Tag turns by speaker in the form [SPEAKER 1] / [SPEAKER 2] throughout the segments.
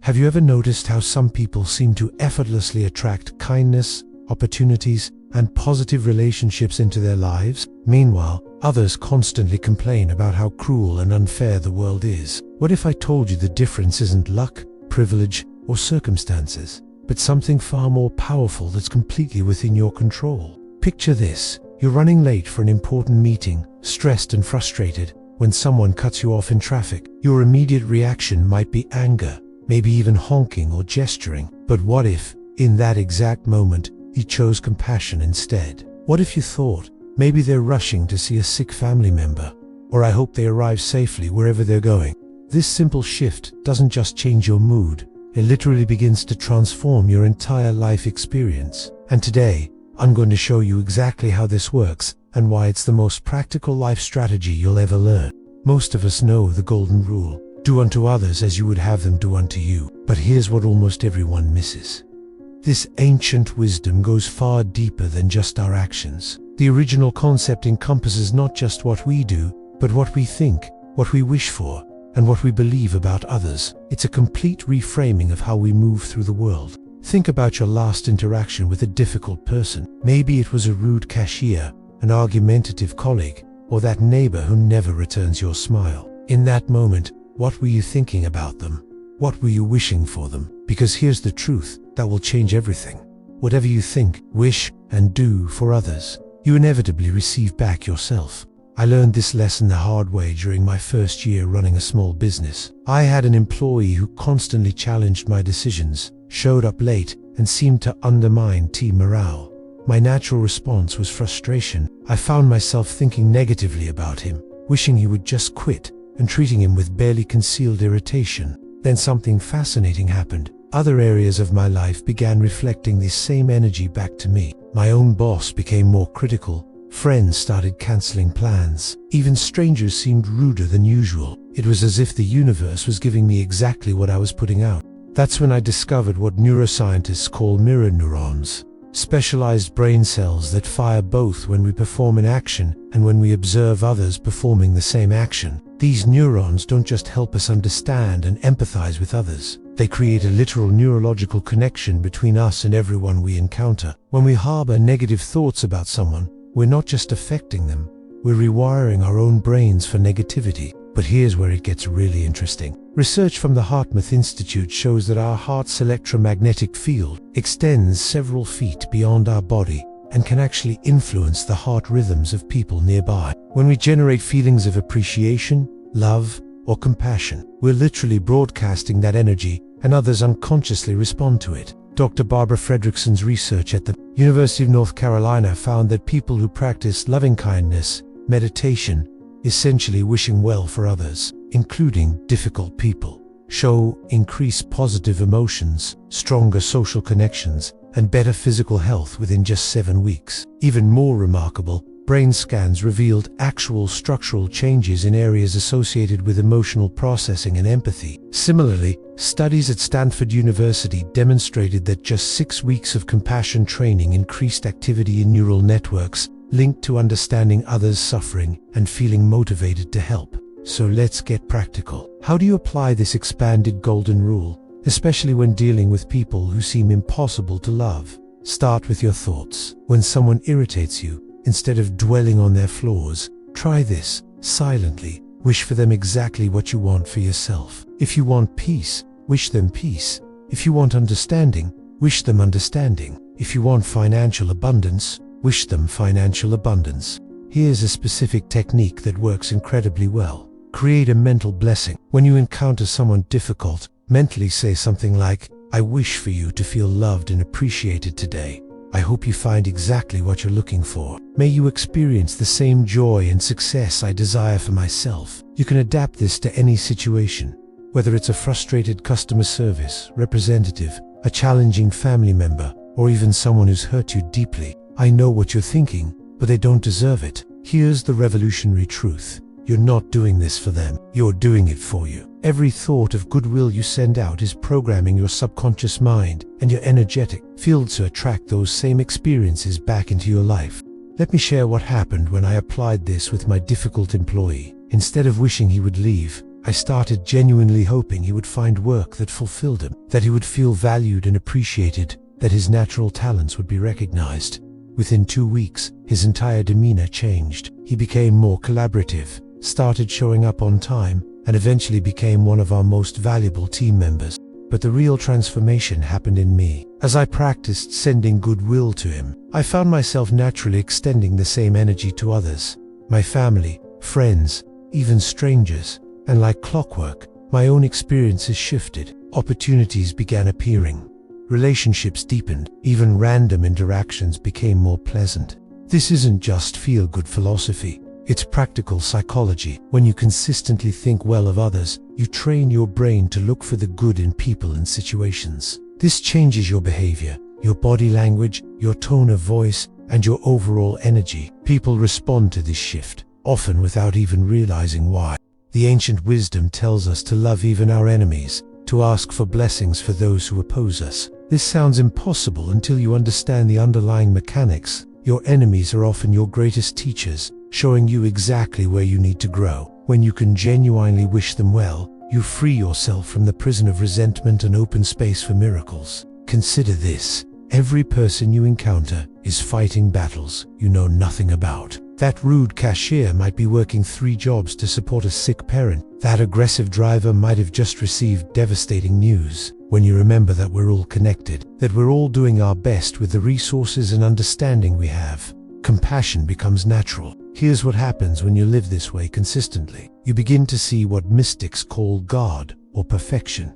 [SPEAKER 1] Have you ever noticed how some people seem to effortlessly attract kindness, opportunities, and positive relationships into their lives? Meanwhile, others constantly complain about how cruel and unfair the world is. What if I told you the difference isn't luck, privilege, or circumstances, but something far more powerful that's completely within your control? Picture this. You're running late for an important meeting, stressed and frustrated. When someone cuts you off in traffic, your immediate reaction might be anger, maybe even honking or gesturing. But what if, in that exact moment, you chose compassion instead? What if you thought, maybe they're rushing to see a sick family member, or I hope they arrive safely wherever they're going? This simple shift doesn't just change your mood, it literally begins to transform your entire life experience. And today, I'm going to show you exactly how this works and why it's the most practical life strategy you'll ever learn. Most of us know the golden rule: do unto others as you would have them do unto you. But here's what almost everyone misses. This ancient wisdom goes far deeper than just our actions. The original concept encompasses not just what we do, but what we think, what we wish for, and what we believe about others. It's a complete reframing of how we move through the world. Think about your last interaction with a difficult person. Maybe it was a rude cashier, an argumentative colleague, or that neighbor who never returns your smile. In that moment, what were you thinking about them? What were you wishing for them? Because here's the truth that will change everything. Whatever you think, wish, and do for others, you inevitably receive back yourself. I learned this lesson the hard way during my first year running a small business. I had an employee who constantly challenged my decisions, showed up late, and seemed to undermine team morale. My natural response was frustration. I found myself thinking negatively about him, wishing he would just quit, and treating him with barely concealed irritation. Then something fascinating happened. Other areas of my life began reflecting this same energy back to me. My own boss became more critical. Friends started canceling plans. Even strangers seemed ruder than usual. It was as if the universe was giving me exactly what I was putting out. That's when I discovered what neuroscientists call mirror neurons. Specialized brain cells that fire both when we perform an action and when we observe others performing the same action. These neurons don't just help us understand and empathize with others. They create a literal neurological connection between us and everyone we encounter. When we harbor negative thoughts about someone, we're not just affecting them, we're rewiring our own brains for negativity. But here's where it gets really interesting. Research from the Hartmouth Institute shows that our heart's electromagnetic field extends several feet beyond our body and can actually influence the heart rhythms of people nearby. When we generate feelings of appreciation, love, or compassion, we're literally broadcasting that energy, and others unconsciously respond to it. Dr. Barbara Fredrickson's research at the University of North Carolina found that people who practice loving-kindness, meditation, essentially wishing well for others, including difficult people, show increased positive emotions, stronger social connections, and better physical health within just 7 weeks. Even more remarkable, brain scans revealed actual structural changes in areas associated with emotional processing and empathy. Similarly, studies at Stanford University demonstrated that just 6 weeks of compassion training increased activity in neural networks linked to understanding others' suffering and feeling motivated to help. So let's get practical. How do you apply this expanded golden rule, especially when dealing with people who seem impossible to love? Start with your thoughts. When someone irritates you, instead of dwelling on their flaws, try this. Silently, wish for them exactly what you want for yourself. If you want peace, wish them peace. If you want understanding, wish them understanding. If you want financial abundance, wish them financial abundance. Here's a specific technique that works incredibly well. Create a mental blessing. When you encounter someone difficult, mentally say something like, "I wish for you to feel loved and appreciated today. I hope you find exactly what you're looking for. May you experience the same joy and success I desire for myself." You can adapt this to any situation, whether it's a frustrated customer service representative, a challenging family member, or even someone who's hurt you deeply. I know what you're thinking, but they don't deserve it. Here's the revolutionary truth. You're not doing this for them, you're doing it for you. Every thought of goodwill you send out is programming your subconscious mind and your energetic field to attract those same experiences back into your life. Let me share what happened when I applied this with my difficult employee. Instead of wishing he would leave, I started genuinely hoping he would find work that fulfilled him, that he would feel valued and appreciated, that his natural talents would be recognized. Within 2 weeks, his entire demeanor changed. He became more collaborative, started showing up on time, and eventually became one of our most valuable team members. But the real transformation happened in me. As I practiced sending goodwill to him, I found myself naturally extending the same energy to others, my family, friends, even strangers. And like clockwork, my own experiences shifted. Opportunities began appearing. Relationships deepened. Even random interactions became more pleasant. This isn't just feel-good philosophy. It's practical psychology. When you consistently think well of others, you train your brain to look for the good in people and situations. This changes your behavior, your body language, your tone of voice, and your overall energy. People respond to this shift, often without even realizing why. The ancient wisdom tells us to love even our enemies, to ask for blessings for those who oppose us. This sounds impossible until you understand the underlying mechanics. Your enemies are often your greatest teachers, showing you exactly where you need to grow. When you can genuinely wish them well, you free yourself from the prison of resentment and open space for miracles. Consider this: every person you encounter is fighting battles you know nothing about. That rude cashier might be working 3 jobs to support a sick parent. That aggressive driver might have just received devastating news. When you remember that we're all connected, that we're all doing our best with the resources and understanding we have, compassion becomes natural. Here's what happens when you live this way consistently. You begin to see what mystics call God or perfection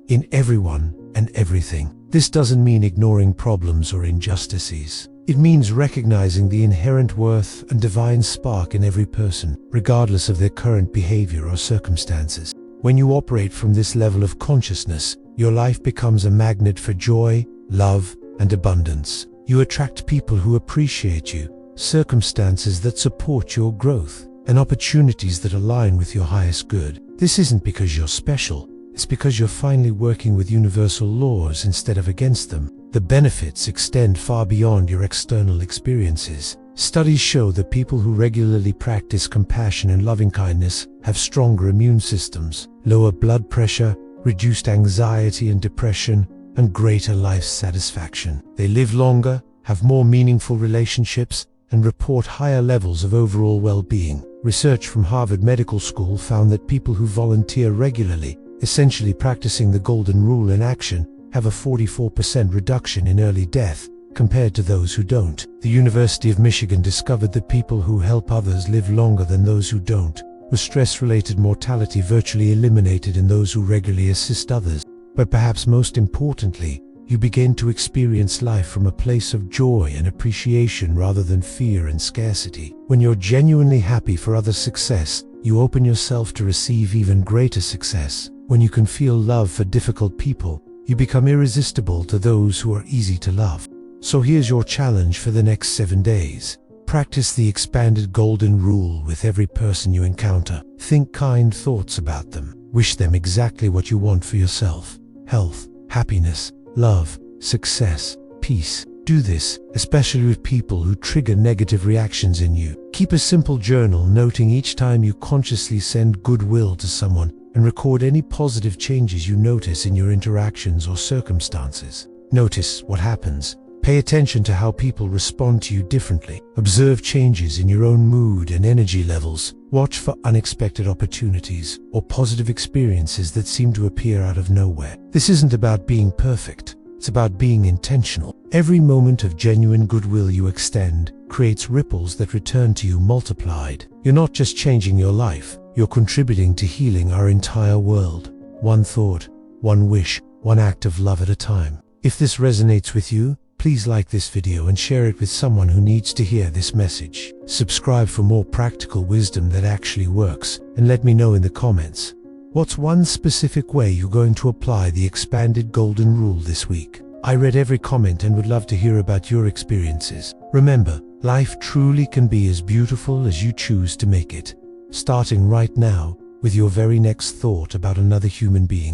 [SPEAKER 1] in everyone and everything. This doesn't mean ignoring problems or injustices. It means recognizing the inherent worth and divine spark in every person, regardless of their current behavior or circumstances. When you operate from this level of consciousness, your life becomes a magnet for joy, love, and abundance. You attract people who appreciate you, circumstances that support your growth, and opportunities that align with your highest good. This isn't because you're special. It's because you're finally working with universal laws instead of against them. The benefits extend far beyond your external experiences. Studies show that people who regularly practice compassion and loving-kindness have stronger immune systems, lower blood pressure, reduced anxiety and depression, and greater life satisfaction. They live longer, have more meaningful relationships, and report higher levels of overall well-being. Research from Harvard Medical School found that people who volunteer regularly, essentially practicing the golden rule in action, have a 44% reduction in early death compared to those who don't. The University of Michigan discovered that people who help others live longer than those who don't, with stress-related mortality virtually eliminated in those who regularly assist others. But perhaps most importantly, you begin to experience life from a place of joy and appreciation rather than fear and scarcity. When you're genuinely happy for others' success, you open yourself to receive even greater success. When you can feel love for difficult people, you become irresistible to those who are easy to love. So here's your challenge for the next 7 days. Practice the expanded golden rule with every person you encounter. Think kind thoughts about them. Wish them exactly what you want for yourself: health, happiness, love, success, peace. Do this, especially with people who trigger negative reactions in you. Keep a simple journal noting each time you consciously send goodwill to someone, and record any positive changes you notice in your interactions or circumstances. Notice what happens. Pay attention to how people respond to you differently. Observe changes in your own mood and energy levels. Watch for unexpected opportunities or positive experiences that seem to appear out of nowhere. This isn't about being perfect. It's about being intentional. Every moment of genuine goodwill you extend creates ripples that return to you multiplied. You're not just changing your life, you're contributing to healing our entire world. One thought, one wish, one act of love at a time. If this resonates with you, please like this video and share it with someone who needs to hear this message. Subscribe for more practical wisdom that actually works, and let me know in the comments, what's one specific way you're going to apply the expanded golden rule this week? I read every comment and would love to hear about your experiences. Remember, life truly can be as beautiful as you choose to make it, starting right now with your very next thought about another human being.